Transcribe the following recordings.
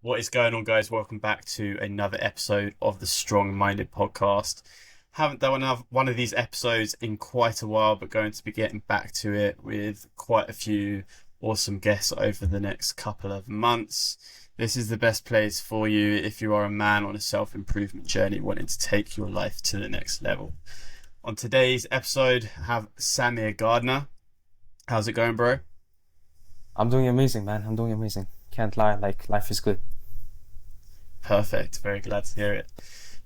What is going on, guys? Welcome back to another episode of the Strong Minded podcast. Haven't done one of these episodes in quite a while, but going to be getting back to it with quite a few awesome guests over the next couple of months. This is the best place for you if you are a man on a self-improvement journey wanting to take your life to the next level. On today's episode, I have Samir Gardner. How's it going, bro? I'm doing amazing, man. I'm doing amazing. Can't lie, like life is good. Perfect. Very glad to hear it.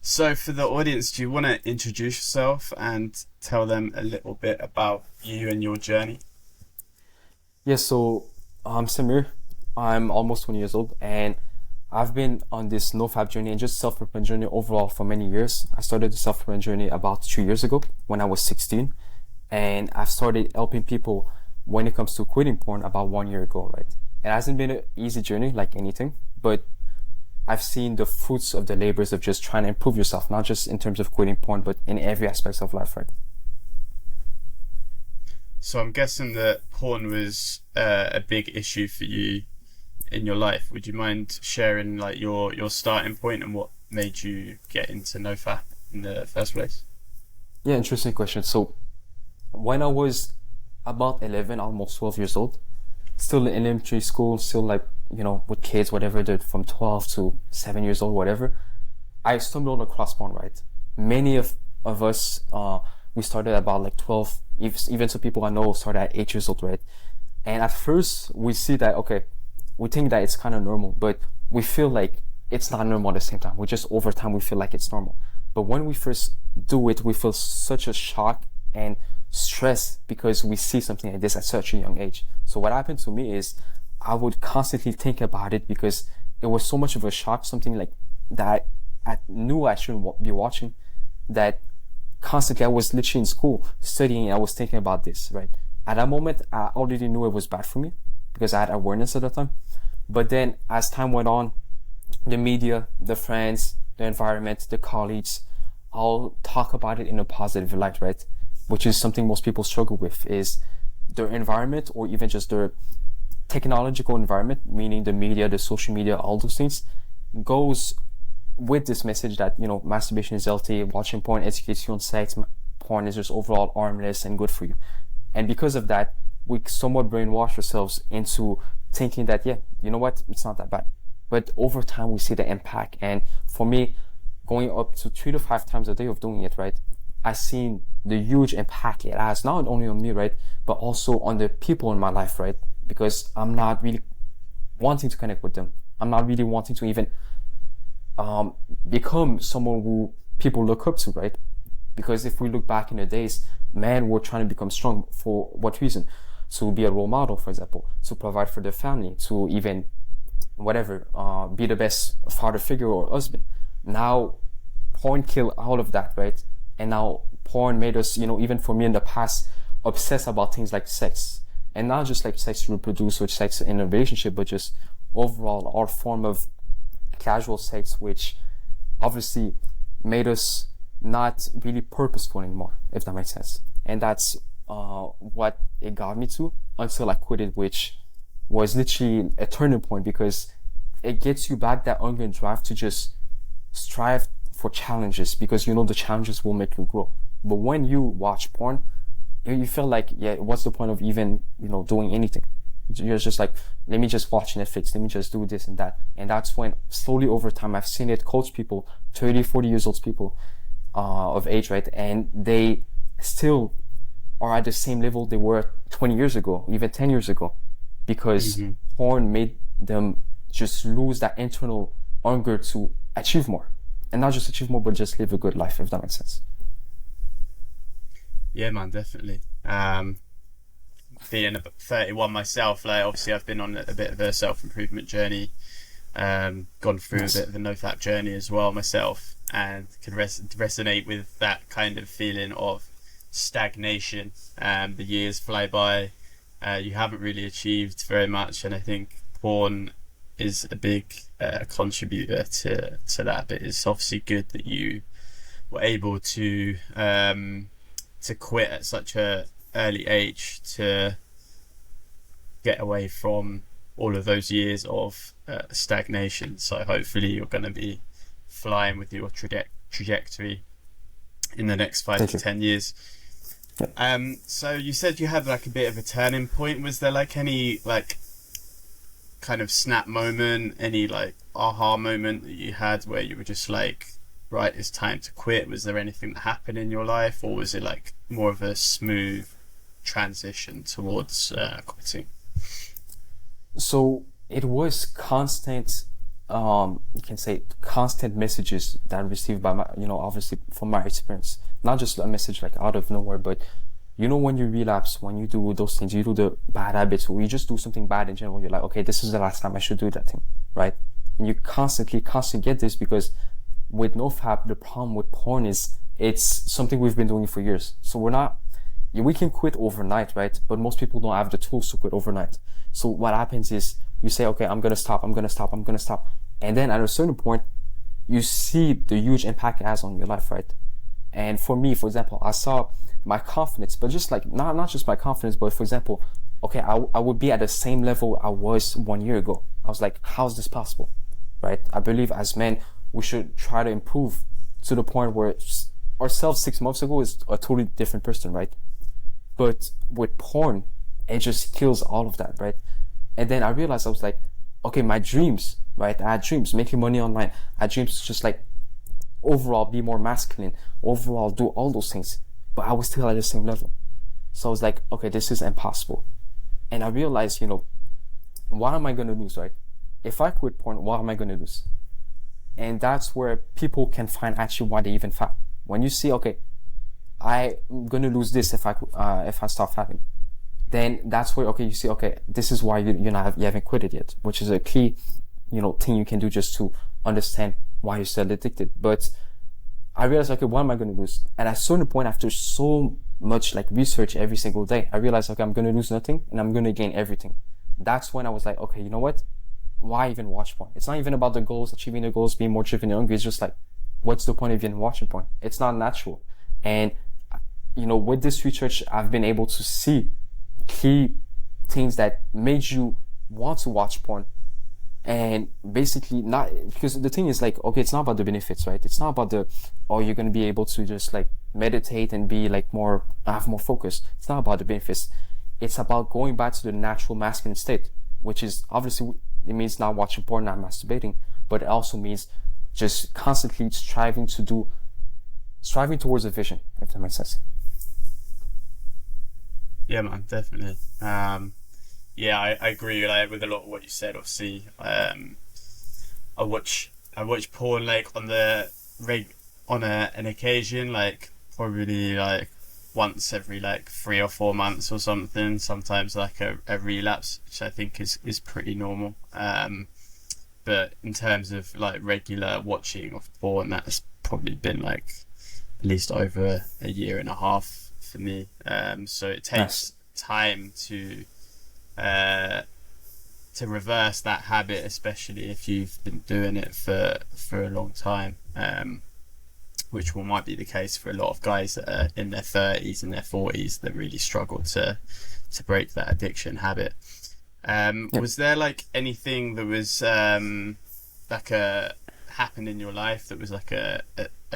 So, for the audience, do you want to introduce yourself and tell them a little bit about you and your journey? Yeah, so I'm Samir. I'm almost 20 years old and I've been on this nofap journey and just self-improvement journey overall for many years. I started the self-improvement journey about 2 years ago when I was 16, and I've started helping people when it comes to quitting porn about 1 year ago, right? It hasn't been an easy journey like anything, but I've seen the fruits of the labors of just trying to improve yourself, not just in terms of quitting porn, but in every aspect of life, right? So, I'm guessing that porn was a big issue for you in your life. Would you mind sharing like your starting point and what made you get into nofap in the first place? Yeah, interesting question. So when I was about 11, almost 12 years old, still in elementary school, still like, with kids, whatever, they're from 12 to 7 years old, whatever, I stumbled across porn, right? Many of us, we started about like 12, even some people I know started at 8 years old, right? And at first we see that, okay, we think that it's kind of normal, but we feel like it's not normal at the same time. We just, over time, we feel like it's normal. But when we first do it, we feel such a shock and stress because we see something like this at such a young age. So what happened to me is I would constantly think about it because it was so much of a shock, something like that I knew I shouldn't be watching, that constantly I was literally in school studying and I was thinking about this, right? At that moment, I already knew it was bad for me because I had awareness at the time. But then as time went on, the media, the friends, the environment, the colleagues, all talk about it in a positive light, right? Which is something most people struggle with, is their environment or even just their technological environment, meaning the media, the social media, all those things, goes with this message that, masturbation is healthy, watching porn educates you on sex, porn is just overall harmless and good for you. And because of that, we somewhat brainwash ourselves into thinking that, yeah, you know what, it's not that bad. But over time, we see the impact. And for me, going up to 3 to 5 times a day of doing it, right, I've seen the huge impact it has, not only on me, right, but also on the people in my life, right? Because I'm not really wanting to connect with them. I'm not really wanting to even become someone who people look up to, right? Because if we look back in the days, men were trying to become strong for what reason? To be a role model, for example, to provide for their family, to even whatever, be the best father figure or husband. Now, porn killed all of that, right? And now porn made us, even for me in the past, obsess about things like sex. And not just like sex to reproduce or sex in a relationship, but just overall our form of casual sex, which obviously made us not really purposeful anymore, if that makes sense. And that's what it got me to until I quit it, which was literally a turning point because it gets you back that hunger and drive to just strive for challenges because the challenges will make you grow. But when you watch porn, you feel like, yeah, what's the point of even, doing anything? You're just like, let me just watch Netflix, let me just do this and that. And that's when slowly over time, I've seen it coach people, 30, 40 years old people, of age, right? And they still are at the same level they were 20 years ago, even 10 years ago, because Mm-hmm. porn made them just lose that internal hunger to achieve more. And not just achieve more, but just live a good life, if that makes sense. Yeah, man, definitely. Being about 31 myself, like obviously I've been on a bit of a self-improvement journey, gone through a Nice. bit of a nofap journey as well myself, and can resonate with that kind of feeling of stagnation. The years fly by, you haven't really achieved very much, and I think porn is a big contributor to that. But it's obviously good that you were able to quit at such a early age to get away from all of those years of stagnation. So hopefully you're going to be flying with your trajectory in the next five Thank to you. 10 years. Yeah. So you said you had like a bit of a turning point. Was there like any like kind of snap moment, any like aha moment that you had where you were just like, right, it's time to quit? Was there anything that happened in your life, or was it like more of a smooth transition towards quitting? So it was constant, you can say constant messages that I received by my, obviously from my experience. Not just a message like out of nowhere, but when you relapse, when you do those things, you do the bad habits, or you just do something bad in general, you're like, okay, this is the last time I should do that thing, right? And you constantly get this because with nofap, the problem with porn is it's something we've been doing for years. So we can quit overnight, right? But most people don't have the tools to quit overnight. So what happens is you say, okay, I'm going to stop. And then at a certain point, you see the huge impact it has on your life, right? And for me, for example, I saw my confidence, but just like, not just my confidence, but for example, okay, I would be at the same level I was 1 year ago. I was like, how's this possible? Right? I believe as men, we should try to improve to the point where ourselves 6 months ago is a totally different person, right? But with porn, it just kills all of that, right? And then I realized I was like, okay, my dreams, right? I had dreams, making money online. I had dreams to just like overall be more masculine, overall do all those things. But I was still at the same level. So I was like, okay, this is impossible. And I realized, what am I going to lose, right? If I quit porn, what am I going to lose? And that's where people can find actually why they even fap. When you see, okay, I'm going to lose this if I stop fapping. Then that's where, okay, you see, okay, this is why you haven't quit it yet, which is a key, thing you can do just to understand why you're still addicted. But I realized, okay, what am I going to lose? And at a certain point, after so much like research every single day, I realized, okay, I'm going to lose nothing and I'm going to gain everything. That's when I was like, okay, you know what? Why even watch porn? It's not even about the goals, achieving the goals, being more driven and hungry. It's just like, what's the point of even watching porn? It's not natural. And, with this research, I've been able to see key things that made you want to watch porn. And basically not, because the thing is like, okay, it's not about the benefits, right? It's not about you're going to be able to just like meditate and be like have more focus. It's not about the benefits. It's about going back to the natural masculine state, which is obviously, it means not watching porn, not masturbating, but it also means just constantly striving towards a vision, if that makes sense. Yeah, man, definitely. Yeah, I agree with a lot of what you said. Obviously, I watch porn like on an occasion, like probably like once every like 3 or 4 months or something. Sometimes like a relapse, which I think is pretty normal. But in terms of like regular watching of porn, that's probably been like at least over a year and a half for me. So it takes time to reverse that habit, especially if you've been doing it for a long time, which might be the case for a lot of guys that are in their 30s and their 40s that really struggle to break that addiction habit. Was there like anything that was happened in your life that was like a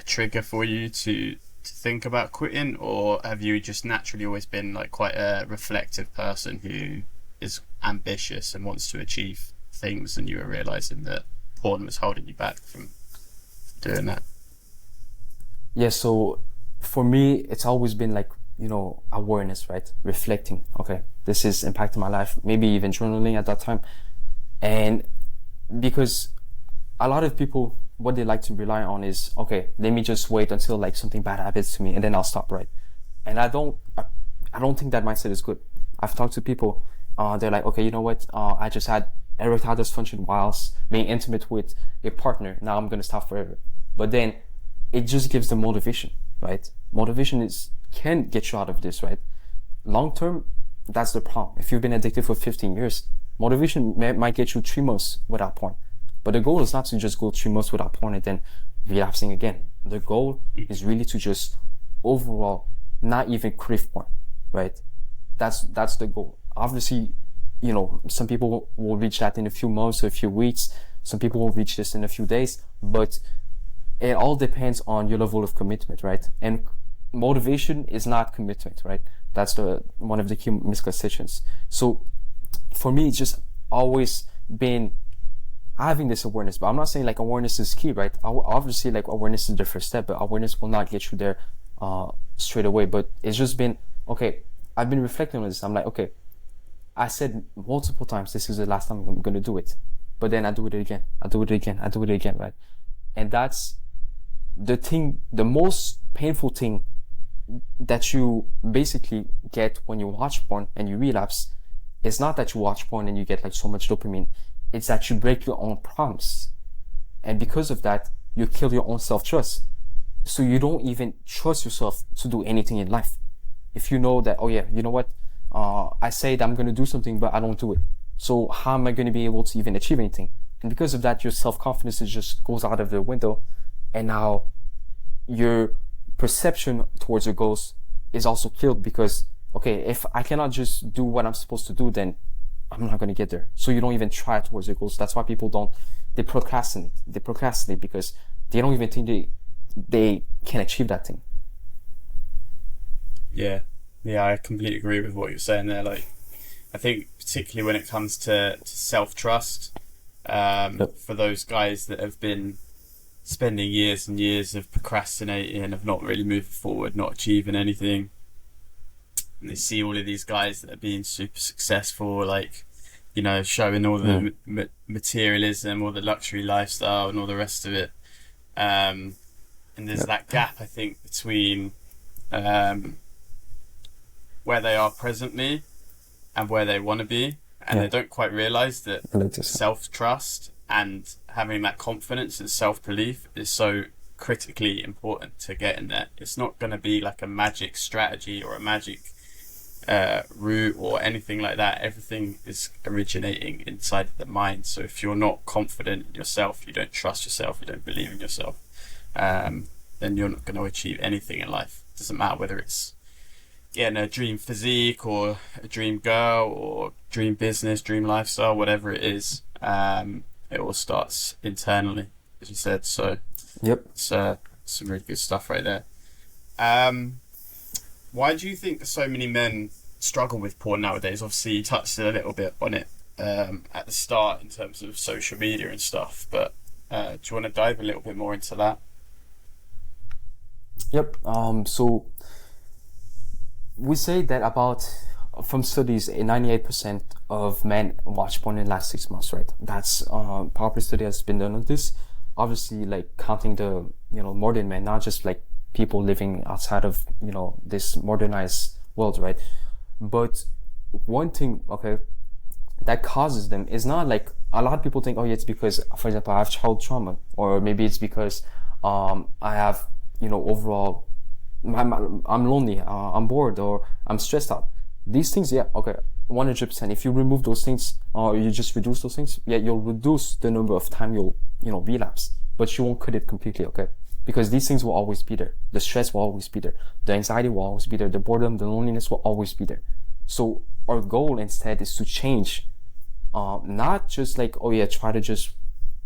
trigger for you to think about quitting, or have you just naturally always been like quite a reflective person who is ambitious and wants to achieve things, and you were realizing that porn was holding you back from doing that? Yeah, so for me, it's always been like, awareness, right? Reflecting, okay, this is impacting my life, maybe even journaling at that time. And because a lot of people, what they like to rely on is, okay, let me just wait until like something bad happens to me and then I'll stop, right? And I don't think that mindset is good. I've talked to people, they're like, okay, you know what? I just had erectile dysfunction whilst being intimate with a partner. Now I'm going to stop forever. But then it just gives them motivation, right? Motivation can get you out of this, right? Long term, that's the problem. If you've been addicted for 15 years, motivation might get you 3 months without porn. But the goal is not to just go 3 months without porn and then relapsing again. The goal is really to just overall not even crave porn, right? That's the goal. Obviously, some people will reach that in a few months or a few weeks. Some people will reach this in a few days, but it all depends on your level of commitment, right? And motivation is not commitment, right? That's one of the key misconceptions. So for me, it's just always been having this awareness, but I'm not saying like awareness is key, right? Obviously, like awareness is the first step, but awareness will not get you there straight away. But it's just been, okay, I've been reflecting on this. I'm like, okay, I said multiple times, this is the last time I'm going to do it. But then I do it again. I do it again, right? And that's the most painful thing that you basically get when you watch porn and you relapse. It's not that you watch porn and you get like so much dopamine. It's that you break your own promise. And because of that, you kill your own self-trust. So you don't even trust yourself to do anything in life. If you know that, oh yeah, you know what? I said I'm going to do something, but I don't do it. So how am I going to be able to even achieve anything? And because of that, your self-confidence just goes out of the window. And now your perception towards your goals is also killed because, okay, if I cannot just do what I'm supposed to do, then I'm not going to get there. So you don't even try towards your goals. That's why people they procrastinate. They procrastinate because they don't even think they can achieve that thing. Yeah, I completely agree with what you're saying there. Like, I think particularly when it comes to self-trust, for those guys that have been spending years and years of procrastinating, of not really moving forward, not achieving anything, and they see all of these guys that are being super successful, like, showing all the materialism, all the luxury lifestyle and all the rest of it. And there's that gap, I think, between where they are presently and where they want to be. And they don't quite realize that self-trust and having that confidence and self-belief is so critically important to getting there. It's not going to be like a magic strategy or a magic route or anything like that. Everything is originating inside the mind. So if you're not confident in yourself, you don't trust yourself, you don't believe in yourself, then you're not going to achieve anything in life. It doesn't matter whether it's getting a dream physique or a dream girl or dream business, dream lifestyle, whatever it is. It all starts internally, as you said. So it's some really good stuff right there. Why do you think so many men struggle with porn nowadays? Obviously, you touched a little bit on it at the start in terms of social media and stuff, but do you want to dive a little bit more into that? So we say that from studies, 98% of men watch porn in the last 6 months, right? That's proper study has been done on this. Obviously, like counting the modern men, not just like people living outside of this modernized world, right? But one thing, okay, that causes them is not like a lot of people think, oh yeah, it's because, for example, I have child trauma, or maybe it's because I have overall I'm lonely, I'm bored, or I'm stressed out. These things, 100%. If you remove those things, or you just reduce those things, you'll reduce the number of time you'll relapse, but you won't cut it completely, okay? Because these things will always be there. The stress will always be there. The anxiety will always be there. The boredom, the loneliness will always be there. So our goal instead is to change, not just like, try to just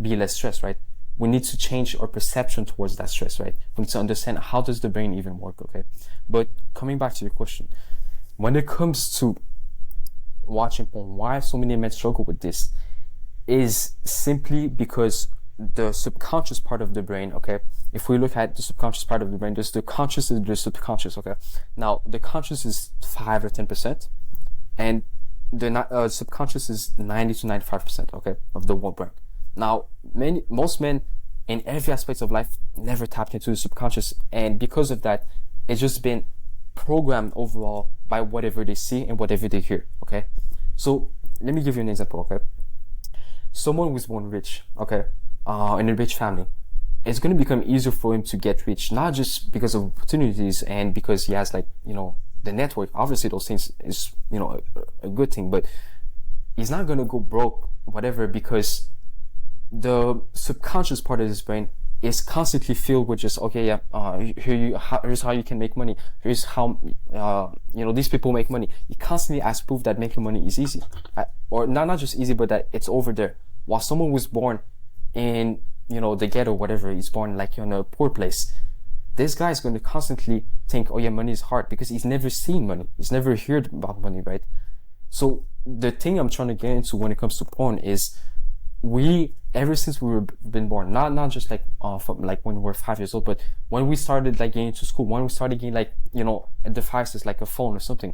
be less stressed, right? We need to change our perception towards that stress, right? We need to understand how does the brain even work, okay? But coming back to your question, when it comes to watching porn, why so many men struggle with this is simply because the subconscious part of the brain, okay? If we look at the subconscious part of the brain, there's the conscious and the subconscious, okay? Now, the conscious is 5 or 10%, and the subconscious is 90 to 95%, okay, of the whole brain. Now, most men in every aspect of life never tapped into the subconscious, and because of that, it's just been programmed overall by whatever they see and whatever they hear, okay? So, let me give you an example, okay? Someone who was born rich, okay, in a rich family, it's going to become easier for him to get rich, not just because of opportunities and because he has like, the network. Obviously those things is, a good thing, but he's not going to go broke, whatever, because the subconscious part of his brain is constantly filled with just, here's how you can make money. Here's how, these people make money. He constantly has proof that making money is easy. or not just easy, but that it's over there. While someone was born in, the ghetto, whatever, he's born like in a poor place, this guy is going to constantly think, oh yeah, money is hard, because he's never seen money. He's never heard about money, right? So the thing I'm trying to get into when it comes to porn is ever since we were been born, not just like from like when we were 5 years old, but when we started like getting to school, when we started getting like, devices like a phone or something,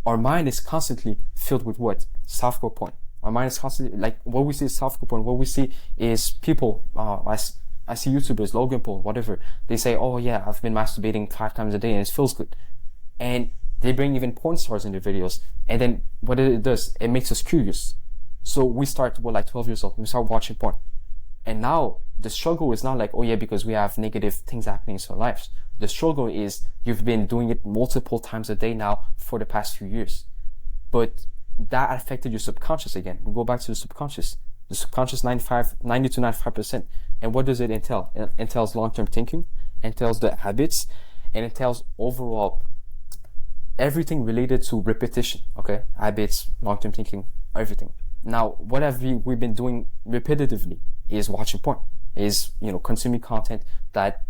our mind is constantly filled with what? Softcore porn. Our mind is constantly like, what we see is softcore porn. What we see is people, I see YouTubers, Logan Paul, whatever. They say, oh yeah, I've been masturbating 5 times a day and it feels good. And they bring even porn stars in their videos. And then what it does, it makes us curious. So we start, like 12 years old, we start watching porn. And now the struggle is not like, oh yeah, because we have negative things happening in our lives. The struggle is you've been doing it multiple times a day now for the past few years. But that affected your subconscious again. We go back to the subconscious. The subconscious 90 to 95%. And what does it entail? It entails long-term thinking, entails the habits, and entails overall everything related to repetition, okay? Habits, long-term thinking, everything. Now, what have we've been doing repetitively is watching porn, is, consuming content that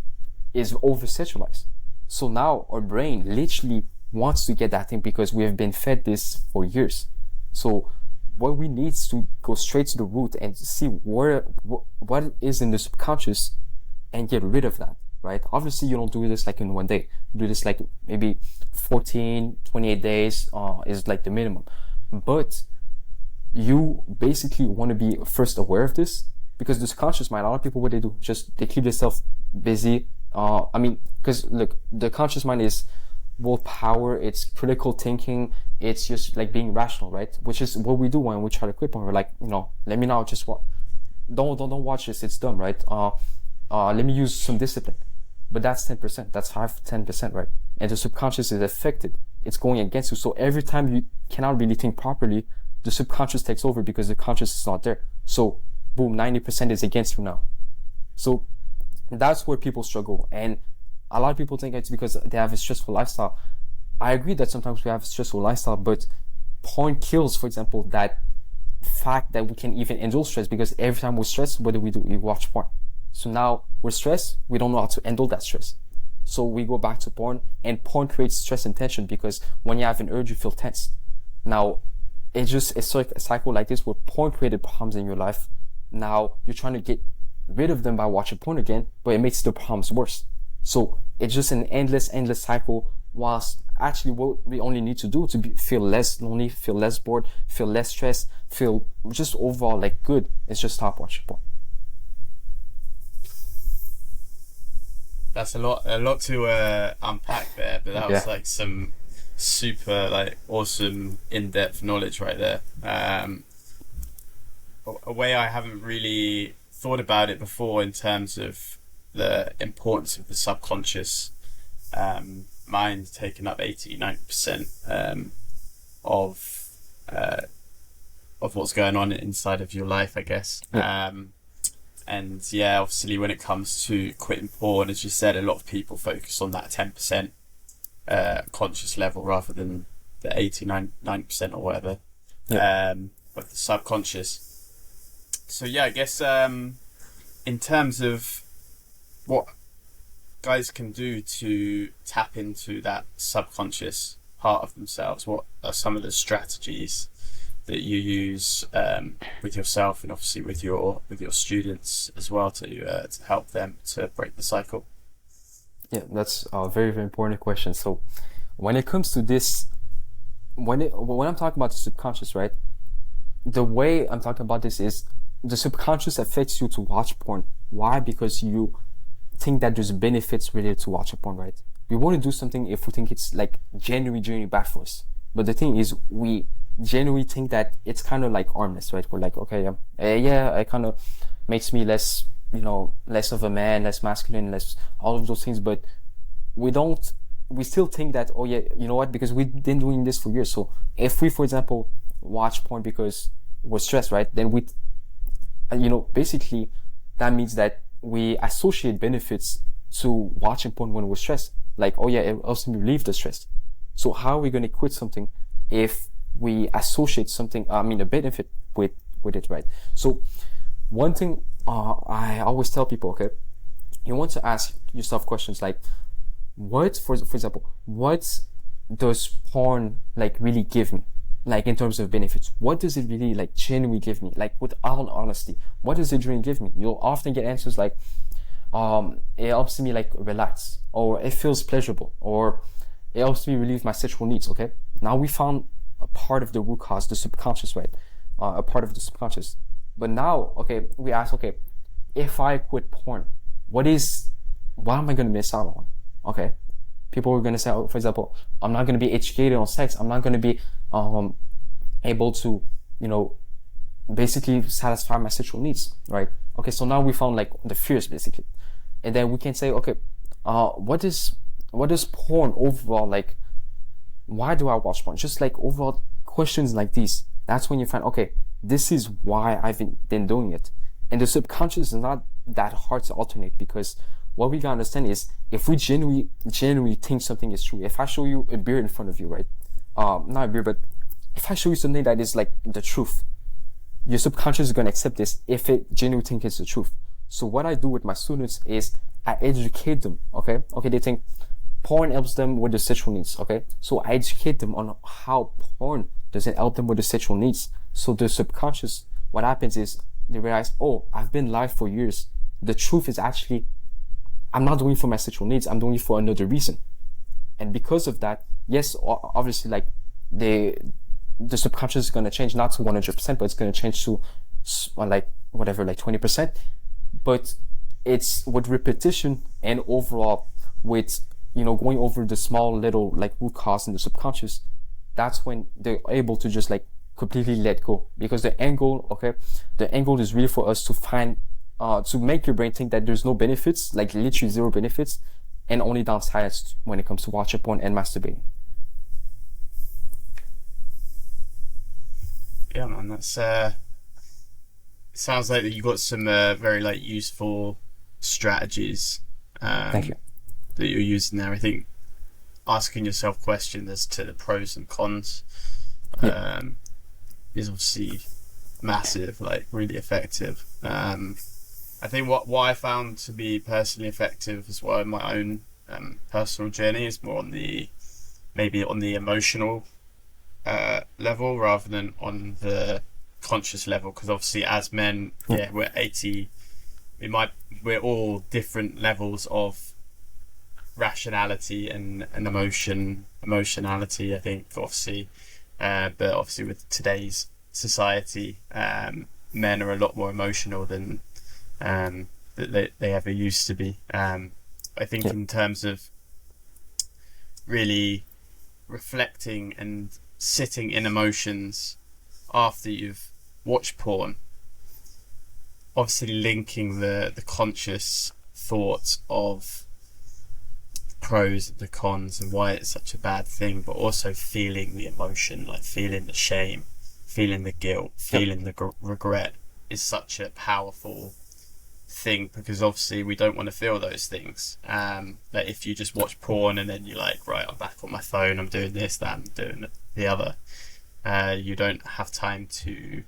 is over-sexualized. So now our brain literally wants to get that thing because we have been fed this for years. So what we need is to go straight to the root and see what is in the subconscious and get rid of that, right? Obviously, you don't do this like in one day. You do this like maybe 14, 28 days is like the minimum. But you basically want to be first aware of this, because the subconscious mind, a lot of people, what they do, just they keep themselves busy. Because look, the conscious mind is willpower, it's critical thinking, it's just like being rational, right? Which is what we do when we try to quit porn. We're like, let me now just don't watch this, it's dumb, right? Let me use some discipline. But that's 10%, that's 10%, right? And the subconscious is affected, it's going against you. So every time you cannot really think properly, the subconscious takes over because the conscious is not there. So boom, 90% is against you now. So that's where people struggle. And a lot of people think it's because they have a stressful lifestyle. I agree that sometimes we have a stressful lifestyle, but porn kills, for example, that fact that we can even endure stress, because every time we're stressed, what do? We watch porn. So now we're stressed, we don't know how to handle that stress. So we go back to porn, and porn creates stress and tension, because when you have an urge, you feel tense. Now, it's like a cycle like this where porn created problems in your life. Now you're trying to get rid of them by watching porn again, but it makes the problems worse. So it's just an endless cycle, whilst actually what we only need to do to feel less lonely, feel less bored, feel less stressed, feel just overall like good, is just stop watching porn. That's a lot to unpack there, but that was like some super like awesome in-depth knowledge right there. A way I haven't really thought about it before in terms of the importance of the subconscious mind taking up 80-90% of what's going on inside of your life, I guess. And yeah, obviously when it comes to quitting porn, as you said, a lot of people focus on that 10% conscious level rather than the 80-90% or whatever of the subconscious. So yeah, I guess in terms of what guys can do to tap into that subconscious part of themselves, what are some of the strategies that you use with yourself and obviously with your students as well to help them to break the cycle? Yeah, that's a very, very important question. So when it comes to this, when I'm talking about the subconscious, right, the way I'm talking about this is the subconscious affects you to watch porn. Why? Because you think that there's benefits related to watching porn, right? We want to do something if we think it's like genuinely bad for us. But the thing is, we genuinely think that it's kind of like harmless, right? We're like, okay, it kind of makes me less, less of a man, less masculine, less all of those things. But we still think that, oh yeah, you know what? Because we've been doing this for years. So if we, for example, watch porn because we're stressed, right? Then basically that means that we associate benefits to watching porn when we're stressed. Like, oh yeah, it helps me relieve the stress. So how are we going to quit something if we associate something, a benefit with it, right? So one thing I always tell people, okay, you want to ask yourself questions like, what, for example, what does porn like really give me? Like in terms of benefits, what does it really like genuinely give me? Like with all honesty, what does it really give me? You'll often get answers like, it helps me like relax, or it feels pleasurable, or it helps me relieve my sexual needs. Okay, now we found a part of the root cause, the subconscious, right? A part of the subconscious. But now, okay, we ask, okay, if I quit porn, what am I gonna miss out on? Okay, people are gonna say, oh, for example, I'm not gonna be educated on sex. I'm not gonna be able to, basically satisfy my sexual needs, right? Okay, so now we found like the fears basically, and then we can say, okay, what is porn overall like? Why do I watch porn? Just like overall questions like these. That's when you find, okay, this is why I've been doing it. And the subconscious is not that hard to alternate, because what we gotta understand is, if we genuinely think something is true, if I show you a beer in front of you, right? Not a beer, but if I show you something that is like the truth, your subconscious is gonna accept this if it genuinely thinks it's the truth. So what I do with my students is I educate them, okay? Okay, they think porn helps them with the sexual needs, okay? So I educate them on how porn doesn't help them with the sexual needs. So the subconscious, what happens is they realize, oh, I've been lying for years. The truth is actually, I'm not doing it for my sexual needs, I'm doing it for another reason. And because of that, yes, obviously, like the subconscious is going to change, not to 100%, but it's going to change to like whatever, like 20%. But it's with repetition and overall with, going over the small little like root cause in the subconscious, that's when they're able to just like completely let go. Because the end goal is really for us to find, to make your brain think that there's no benefits, like literally zero benefits, and only downsides when it comes to watching porn and masturbating. Yeah, man, that's sounds like you got some very like useful strategies Thank you. that you're using there. I think asking yourself questions as to the pros and cons is obviously massive, like really effective. I think what I found to be personally effective as well in my own personal journey is more on the emotional level rather than on the conscious level, because obviously as men, we're all different levels of rationality and emotionality, I think, obviously, but obviously with today's society, men are a lot more emotional than that they ever used to be. I think in terms of really reflecting and sitting in emotions after you've watched porn, obviously linking the conscious thought of the pros and the cons and why it's such a bad thing, but also feeling the emotion, like feeling the shame, feeling the guilt, feeling the regret, is such a powerful thing, because obviously we don't want to feel those things. Like if you just watch porn and then you're like, right, I'm back on my phone, I'm doing this, that, I'm doing the other, you don't have time to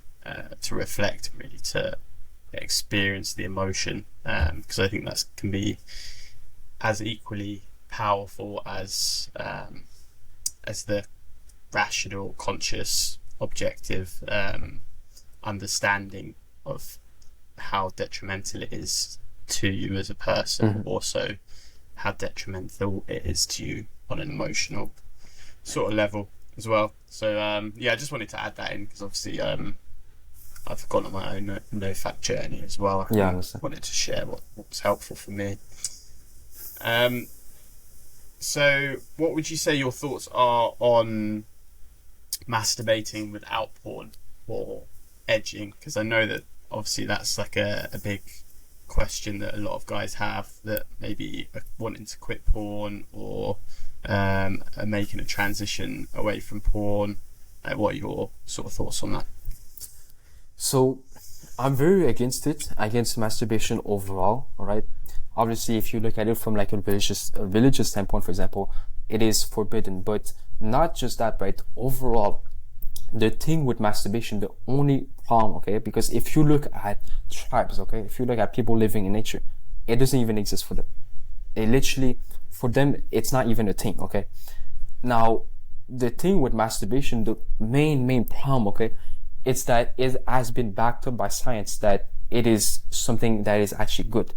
reflect, really, to experience the emotion, because I think that can be as equally powerful as the rational, conscious, objective understanding of how detrimental it is to you as a person, also how detrimental it is to you on an emotional sort of level as well. So I just wanted to add that in, because obviously I've gone on my own nofap journey as well. I wanted to share what was helpful for me. So what would you say your thoughts are on masturbating without porn or edging? Because I know that obviously that's like a big question that a lot of guys have, that maybe are wanting to quit porn or are making a transition away from porn. What are your sort of thoughts on that? So I'm very against it, against masturbation overall, all right? Obviously, if you look at it from like a religious standpoint, for example, it is forbidden. But not just that, right? Overall, the thing with masturbation, the only problem, okay, because if you look at tribes, okay, if you look at people living in nature, it doesn't even exist for them. It literally, for them, it's not even a thing, okay. Now, the thing with masturbation, the main problem, okay, it's that it has been backed up by science that it is something that is actually good.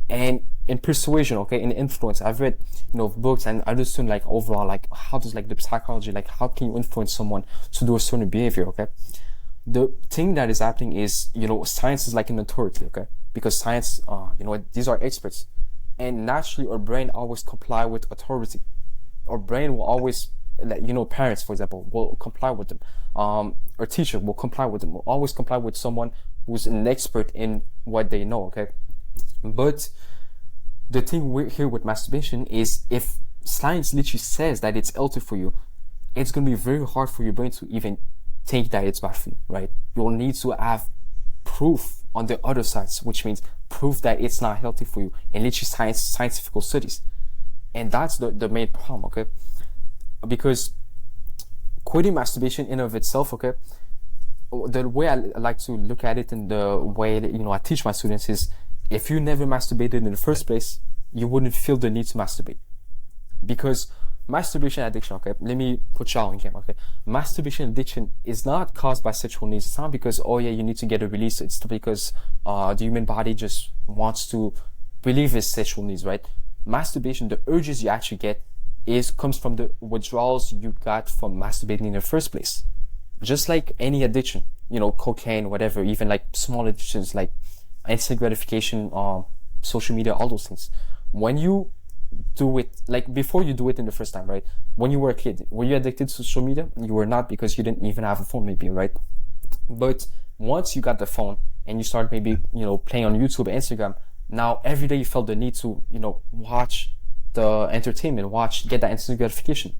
And in persuasion, okay, in influence, I've read, books, and I understood like overall, like how does like the psychology, like how can you influence someone to do a certain behavior, okay? The thing that is happening is, science is like an authority, okay? Because science, these are experts, and naturally our brain always comply with authority. Our brain will always, parents, for example, will comply with them. Our teacher will comply with them. Will always comply with someone who's an expert in what they know, okay? But the thing here with masturbation is, if science literally says that it's healthy for you, it's going to be very hard for your brain to even think that it's bad for you, right? You'll need to have proof on the other sides, which means proof that it's not healthy for you, and literally scientific studies. And that's the main problem, okay? Because quitting masturbation in of itself, okay, the way I like to look at it, and the way that, I teach my students is, if you never masturbated in the first place, you wouldn't feel the need to masturbate. Because masturbation addiction, okay, let me put y'all in game, okay? Masturbation addiction is not caused by sexual needs. It's not because, oh yeah, you need to get a release. It's because the human body just wants to relieve its sexual needs, right? Masturbation, the urges you actually get, comes from the withdrawals you got from masturbating in the first place. Just like any addiction, cocaine, whatever, even like small addictions like instant gratification, social media, all those things. When you do it, like before you do it in the first time, right? When you were a kid, were you addicted to social media? You were not, because you didn't even have a phone, maybe, right? But once you got the phone and you start maybe, playing on YouTube, Instagram, now every day you felt the need to, watch the entertainment, get that instant gratification.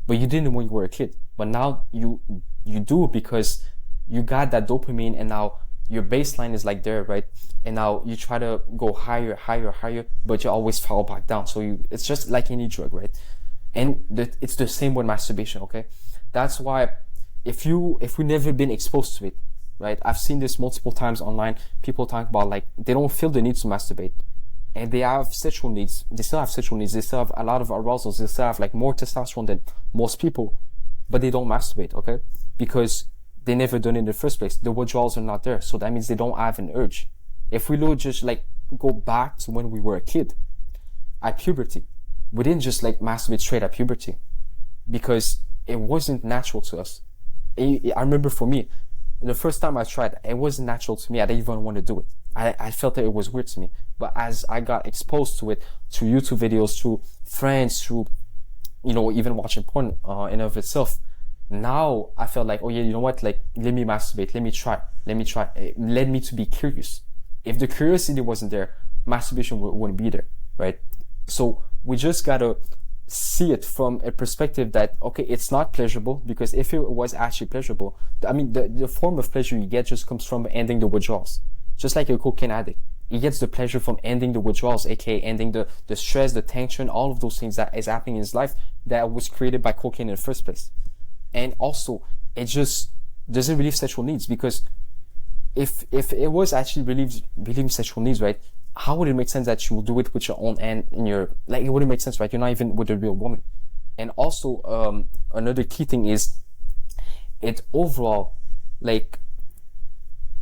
But you didn't when you were a kid. But now you do, because you got that dopamine, and now your baseline is like there, right? And now you try to go higher, but you always fall back down. So it's just like any drug, right? And it's the same with masturbation, okay? That's why if we never been exposed to it, right? I've seen this multiple times online. People talk about like they don't feel the need to masturbate, and they have sexual needs. They still have sexual needs. They still have a lot of arousals. They still have like more testosterone than most people, but they don't masturbate, okay? Because they never done it in the first place. The withdrawals are not there. So that means they don't have an urge. If we look, just like go back to when we were a kid, at puberty, we didn't just like masturbate straight at puberty, because it wasn't natural to us. I remember for me, the first time I tried, it wasn't natural to me. I didn't even want to do it. I felt that it was weird to me. But as I got exposed to it, through YouTube videos, through friends, through, even watching porn in of itself, now I felt like, oh yeah, you know what? Like, let me masturbate. Let me try. It led me to be curious. If the curiosity wasn't there, masturbation wouldn't be there, right? So we just gotta see it from a perspective that, okay, it's not pleasurable, because if it was actually pleasurable, the form of pleasure you get just comes from ending the withdrawals. Just like a cocaine addict, he gets the pleasure from ending the withdrawals, aka ending the stress, the tension, all of those things that is happening in his life that was created by cocaine in the first place. And also, it just doesn't relieve sexual needs, because if it was actually relieving sexual needs, right, how would it make sense that you will do it with your own hand in your, like, it wouldn't make sense, right? You're not even with a real woman. And also, another key thing is, it overall, like,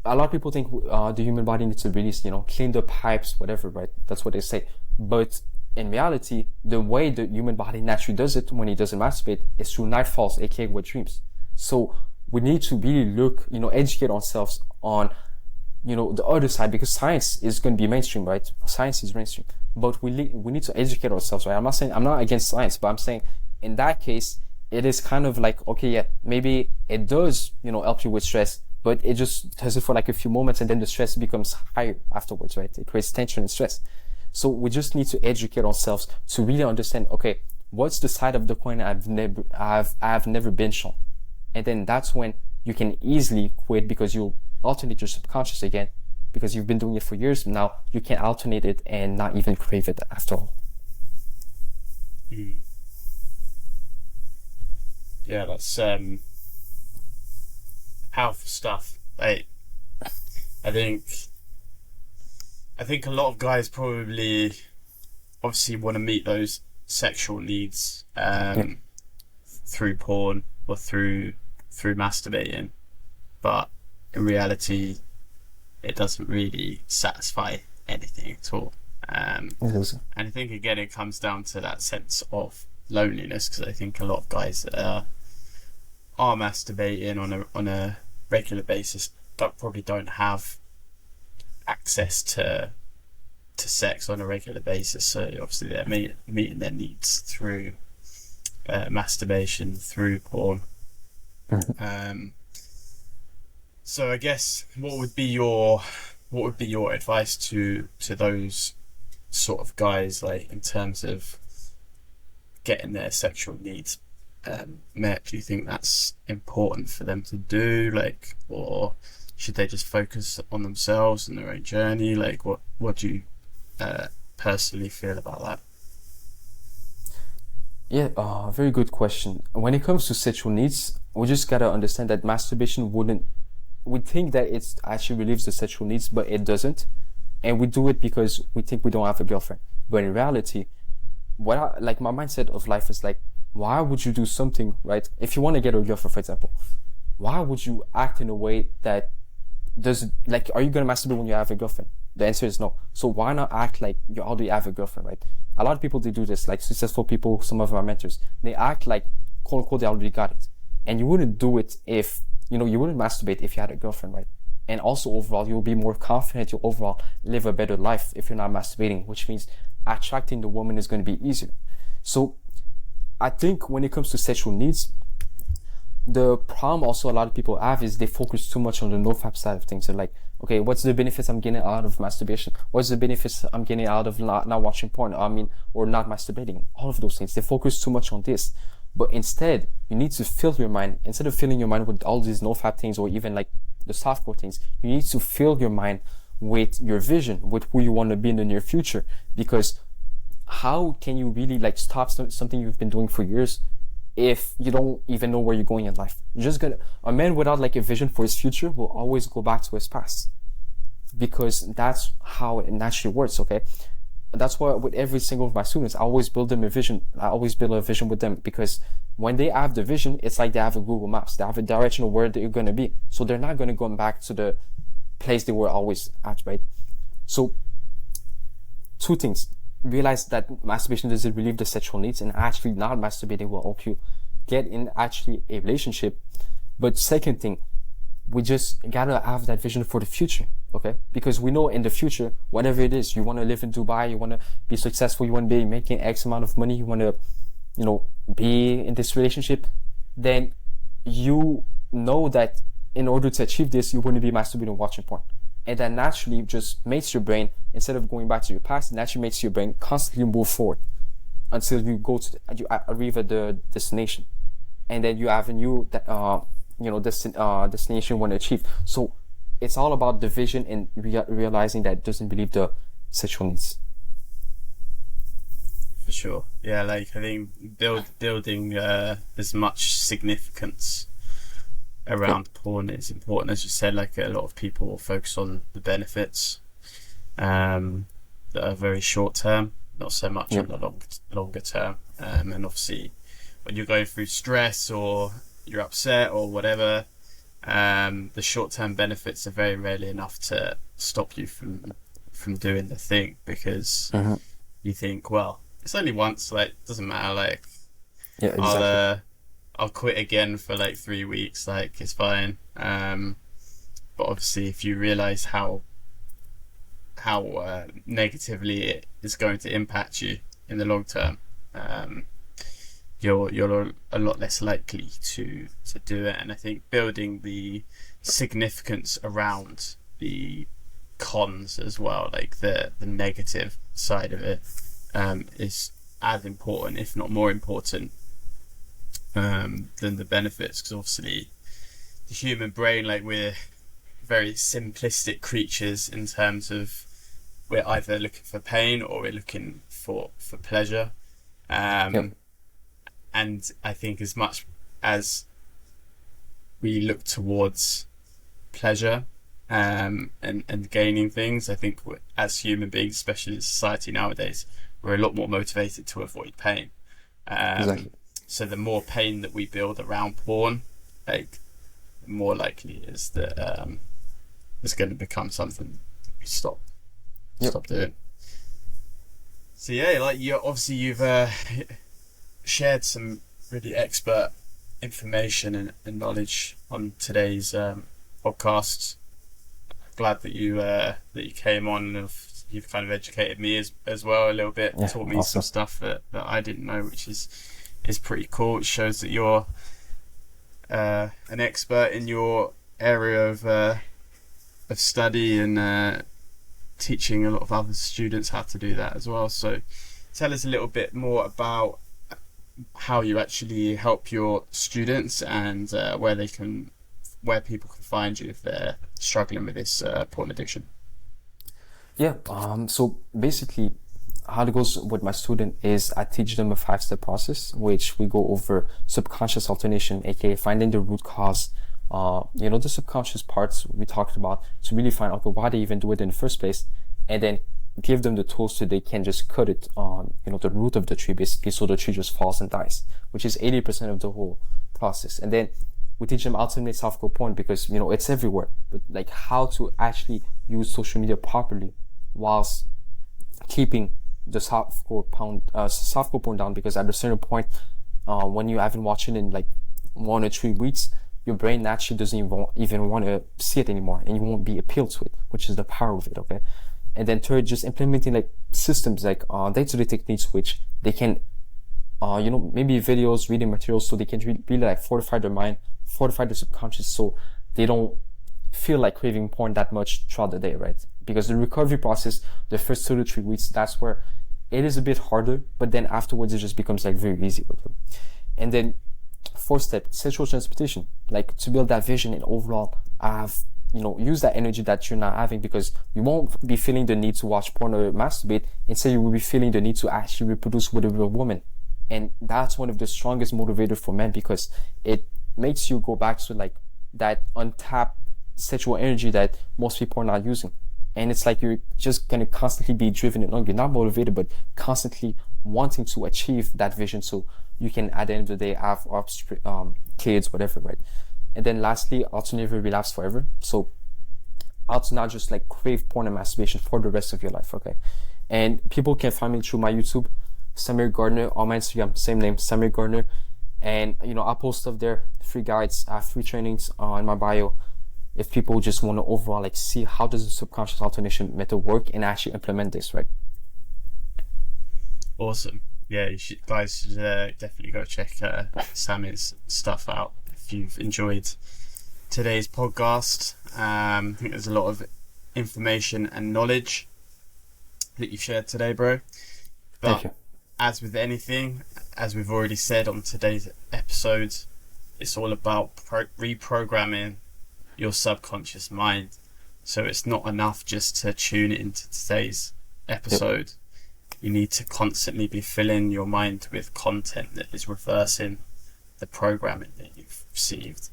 a lot of people think the human body needs to release, clean the pipes, whatever, right? That's what they say. But in reality, the way the human body naturally does it when it doesn't masturbate is through nightfalls, aka wet dreams. So we need to really look, educate ourselves on, the other side, because science is going to be mainstream, right? Science is mainstream, but we need to educate ourselves, right? I'm not against science, but I'm saying in that case, it is kind of like, okay, yeah, maybe it does, help you with stress, but it just does it for like a few moments, and then the stress becomes higher afterwards, right? It creates tension and stress. So we just need to educate ourselves to really understand, okay, what's the side of the coin I've never been shown? And then that's when you can easily quit, because you'll alternate your subconscious again, because you've been doing it for years. Now you can alternate it and not even crave it after all. Yeah, that's powerful stuff. Like, I think a lot of guys probably obviously want to meet those sexual needs Yeah, through porn or through masturbating, but in reality, it doesn't really satisfy anything at all. it is. And I think again it comes down to that sense of loneliness, because I think a lot of guys that are masturbating on a regular basis but probably don't have access to sex on a regular basis. So obviously they're meeting their needs through masturbation, through porn. Mhm. So I guess what would be your advice to those sort of guys, like in terms of getting their sexual needs met? Do you think that's important for them to do, like, or should they just focus on themselves and their own journey? Like, what do you personally feel about that? Yeah, very good question. When it comes to sexual needs, we just gotta understand that masturbation wouldn't. We think that it's actually relieves the sexual needs, but it doesn't, and we do it because we think we don't have a girlfriend. But in reality, like my mindset of life is like, why would you do something, right? If you want to get a girlfriend, for example, why would you act in a way that does, like, are you gonna masturbate when you have a girlfriend? The answer is no. So why not act like you already have a girlfriend, right? A lot of people, they do this, like successful people, some of our mentors, they act like, quote unquote, they already got it. And you wouldn't do it if, you wouldn't masturbate if you had a girlfriend, right? And also overall, you'll be more confident, you'll overall live a better life if you're not masturbating, which means attracting the woman is going to be easier. So I think when it comes to sexual needs, the problem also a lot of people have is they focus too much on the nofap side of things. They're like, okay, what's the benefits I'm getting out of masturbation? What's the benefits I'm getting out of not watching porn? Or not masturbating? All of those things. They focus too much on this. But instead, you need to fill your mind. Instead of filling your mind with all these nofap things or even like the softcore things, you need to fill your mind with your vision, with who you want to be in the near future. Because how can you really like stop something you've been doing for years if you don't even know where you're going in life? You're just gonna, a man without like a vision for his future will always go back to his past, because that's how it naturally works. Okay, that's why with every single of my students, I always build them a vision. I always build a vision with them, because when they have the vision, it's like they have a Google Maps. They have a direction of where they're gonna be, so they're not gonna go back to the place they were always at, right? So two things: realize that masturbation doesn't relieve the sexual needs, and actually not masturbating will help you get in actually a relationship. But second thing, we just gotta have that vision for the future, okay? Because we know in the future, whatever it is, you want to live in Dubai, you want to be successful, you want to be making X amount of money, you want to, be in this relationship, then you know that in order to achieve this, you want to be masturbating, watching porn. And that naturally just makes your brain, instead of going back to your past, it naturally makes your brain constantly move forward until you you arrive at the destination, and then you have a new destination you want to achieve. So it's all about the vision and realizing that it doesn't believe the sexual needs. For sure, yeah. Like I think building as much significance Yeah, around porn is important, as you said. Like a lot of people will focus on the benefits that are very short term, not so much yeah, on the longer term. And obviously, when you're going through stress or you're upset or whatever, the short term benefits are very rarely enough to stop you from doing the thing, because hmm, you think, well, it's only once, like it doesn't matter, like yeah, I'll exactly. I'll quit again for like 3 weeks, like it's fine. But obviously, if you realize how negatively it is going to impact you in the long term, um, you're a lot less likely to do it. And I think building the significance around the cons as well, like the negative side of it, is as important, if not more important, than the benefits. Because obviously, the human brain, like we're very simplistic creatures in terms of we're either looking for pain or we're looking for pleasure. Yeah, Um, and I think as much as we look towards pleasure and gaining things. I think as human beings, especially in society nowadays, we're a lot more motivated to avoid pain. Exactly. So the more pain that we build around porn, like, the more likely it is that it's going to become something that we stop doing. So yeah, like you've shared some really expert information and knowledge on today's podcast. Glad that you came on, and you've kind of educated me as well a little bit, taught me some stuff that I didn't know, which is pretty cool. It shows that you're an expert in your area of study, and teaching a lot of other students how to do that as well. So tell us a little bit more about how you actually help your students, and where people can find you if they're struggling with this porn addiction. Yeah. So basically, how it goes with my student is I teach them a 5-step process, which we go over subconscious alternation, aka finding the root cause. The subconscious parts we talked about, to really find out why they even do it in the first place, and then give them the tools so they can just cut it on, the root of the tree, basically, so the tree just falls and dies, which is 80% of the whole process. And then we teach them ultimate softcore porn, because, it's everywhere, but like how to actually use social media properly whilst keeping the softcore porn down, because at a certain point, when you haven't watched it in like 1 or 3 weeks, your brain naturally doesn't even want to see it anymore, and you won't be appealed to it, which is the power of it. Okay. And then third, just implementing like systems, like day-to-day techniques, which they can maybe videos, reading materials, so they can really like fortify their mind, fortify their subconscious, so they don't feel like craving porn that much throughout the day, right? Because the recovery process, the first 2 to 3 weeks, that's where it is a bit harder, but then afterwards it just becomes like very easy with them. And then 4th step, sexual transportation, like to build that vision and overall use that energy that you're not having, because you won't be feeling the need to watch porn or masturbate. Instead, you will be feeling the need to actually reproduce with a real woman. And that's one of the strongest motivators for men, because it makes you go back to like that untapped sexual energy that most people are not using. And it's like you're just going to constantly be driven and hungry, not motivated, but constantly wanting to achieve that vision, so you can at the end of the day have kids, whatever, right? And then lastly, how to never relapse forever. So how to not just like crave porn and masturbation for the rest of your life. Okay. And people can find me through my YouTube, Samir Gardner, on my Instagram, same name, Samir Gardner. And I'll post stuff there, free guides, free trainings in my bio, if people just want to overall like see how does the subconscious alternation method work and actually implement this, right? Awesome. Yeah, guys should definitely go check Samir's stuff out if you've enjoyed today's podcast. I think there's a lot of information and knowledge that you've shared today, bro. But Thank you. As with anything, as we've already said on today's episode, it's all about reprogramming your subconscious mind. So it's not enough just to tune into today's episode. Yep. You need to constantly be filling your mind with content that is reversing the programming that you've received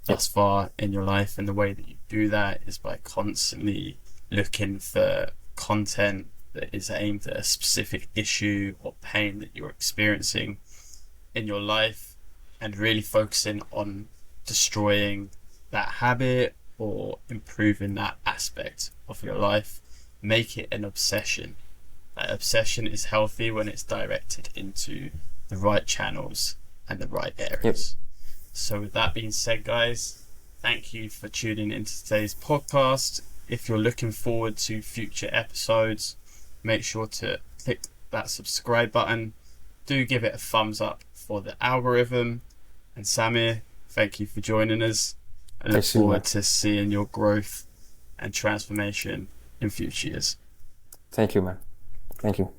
thus far in your life. And the way that you do that is by constantly looking for content that is aimed at a specific issue or pain that you're experiencing in your life, and really focusing on destroying that habit or improving that aspect of your life. Make it an obsession. That obsession is healthy when it's directed into the right channels and the right areas. Yep. So with that being said, guys, thank you for tuning into today's podcast. If you're looking forward to future episodes, make sure to click that subscribe button. Do give it a thumbs up for the algorithm. And Samir, thank you for joining us. I look forward to seeing your growth and transformation in future years. Thank you, man. Thank you.